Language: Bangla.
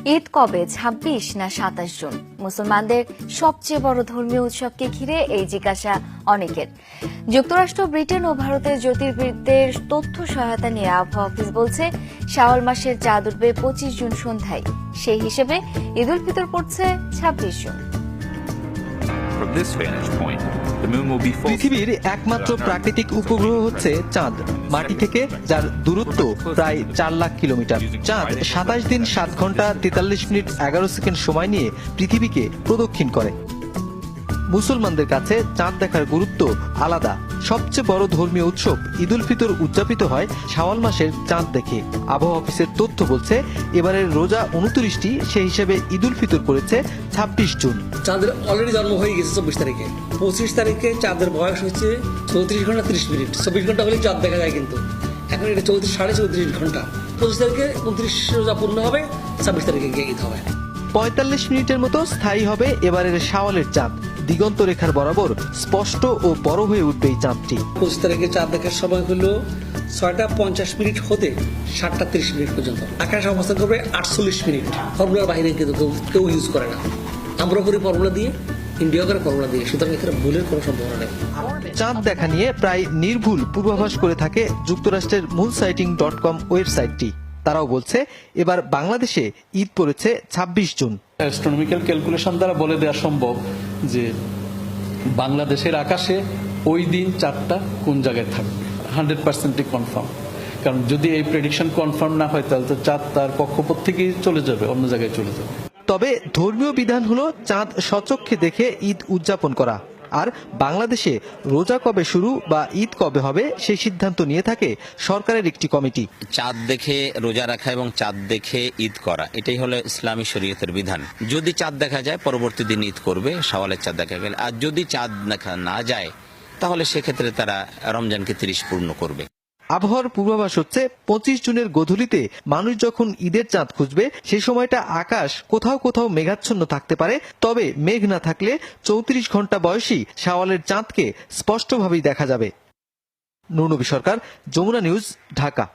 ঈদ কবে, ২৬ না ২৭ জুন? মুসলমানদের সবচেয়ে বড় ধর্মীয় উৎসবকে ঘিরে এই জিজ্ঞাসা অনেকের। যুক্তরাষ্ট্র, ব্রিটেন ও ভারতের জ্যোতির্বিদদের তথ্য সহায়তা নিয়ে আবহাওয়া অফিস বলছে, শাওয়াল মাসের চাঁদ উঠবে ২৫ জুন সন্ধ্যায়। সেই হিসেবে ঈদ উল ফিতর পড়ছে ২৬ জুন। পৃথিবীর একমাত্র প্রাকৃতিক উপগ্রহ হচ্ছে চাঁদ, মাটি থেকে যার দূরত্ব প্রায় ৪ লাখ কিলোমিটার। চাঁদ ২৭ দিন ৭ ঘন্টা ৪৩ মিনিট ১১ সেকেন্ড সময় নিয়ে পৃথিবীকে প্রদক্ষিণ করে। মুসলমানদের কাছে চাঁদ দেখার গুরুত্ব আলাদা। সবচেয়ে বড় ধর্মীয় উৎসব ঈদ উল ফিতর উদযাপিত হয় শাওয়াল মাসের চাঁদ দেখে। আবহাওয়া অফিসের তথ্য বলছে, এবারের রোজা ২৯টি, সেই হিসেবে ঈদ উল ফিতর পড়েছে ২৬ জুন। চাঁদের অলরেডি জন্ম হয়ে গেছে ২৪ তারিখে। ২৫ তারিখে চাঁদের বয়স হচ্ছে ৩৪ ঘন্টা ৩০ মিনিট। ২৪ ঘন্টা হলেই চাঁদ দেখা যায়, কিন্তু এখন এটা সাড়ে ৩৪ ঘন্টা। ২৫ তারিখে ২৯ রোজা পূর্ণ হবে, ২৬ তারিখে গিয়ে ঈদ হবে। ৪৫ মিনিটের মতো স্থায়ী হবে এবারের শাওয়ালের চাঁদ। দিগন্ত রেখার বরাবর স্পষ্ট ও বড় হয়ে উঠবে এই চাঁদটি। ২৫ তারিখে চাঁদ দেখার সময় হলো ৬টা ৫০ মিনিট হতে ৭টা ৩০ মিনিট পর্যন্ত। আকাশ অবস্থান করবে ৪৮ মিনিট। ফর্মুলার বাইরে কিন্তু কেউ ইউজ করে না। আমরা করি ফর্মুলা দিয়ে, ইন্ডিয়া করে ফর্মুলা দিয়ে, সুতরাং এখানে ভুলের কোনো সম্ভাবনা নেই। চাঁদ দেখা নিয়ে প্রায় নির্ভুল পূর্বাভাস করে থাকে যুক্তরাষ্ট্রের moonsighting.com ওয়েবসাইটটি। তারাও বলছে, এবার বাংলাদেশে ঈদ পড়েছে ২৬ জুন। অ্যাস্ট্রোনমিক্যাল ক্যালকুলেশন দ্বারা বলে দেওয়া সম্ভব যে বাংলাদেশের আকাশে ওই দিন চাঁদটা কোন জায়গায় থাকবে। 100% কনফার্ম, কারণ যদি এই প্রেডিকশন কনফার্ম না হয় তাহলে তো চাঁদ তার কক্ষপথ থেকেই চলে যাবে, অন্য জায়গায় চলে যাবে। তবে ধর্মীয় বিধান হলো চাঁদ স্বচক্ষে দেখে ঈদ উদযাপন করা। আর বাংলাদেশে রোজা কবে শুরু বা ঈদ কবে হবে সেই সিদ্ধান্ত নিয়ে থাকে সরকারের একটি কমিটি। চাঁদ দেখে রোজা রাখা এবং চাঁদ দেখে ঈদ করা, এটাই হলো ইসলামী শরীয়তের বিধান। যদি চাঁদ দেখা যায় পরবর্তী দিন ঈদ করবে, শাওয়ালের চাঁদ দেখা গেলে। আর যদি চাঁদ দেখা না যায় তাহলে সেক্ষেত্রে তারা রমজানকে ৩০ পূর্ণ করবে। আবহাওয়ার পূর্বাভাস হচ্ছে ২৫ জুনের গোধূলিতে মানুষ যখন ঈদের চাঁদ খুঁজবে, সেই সময়টা আকাশ কোথাও কোথাও মেঘাচ্ছন্ন থাকতে পারে। তবে মেঘ না থাকলে ৩৪ ঘন্টা বয়সী শাওয়ালের চাঁদকে স্পষ্টভাবেই দেখা যাবে। নুরনবী সরকার, যমুনা নিউজ, ঢাকা।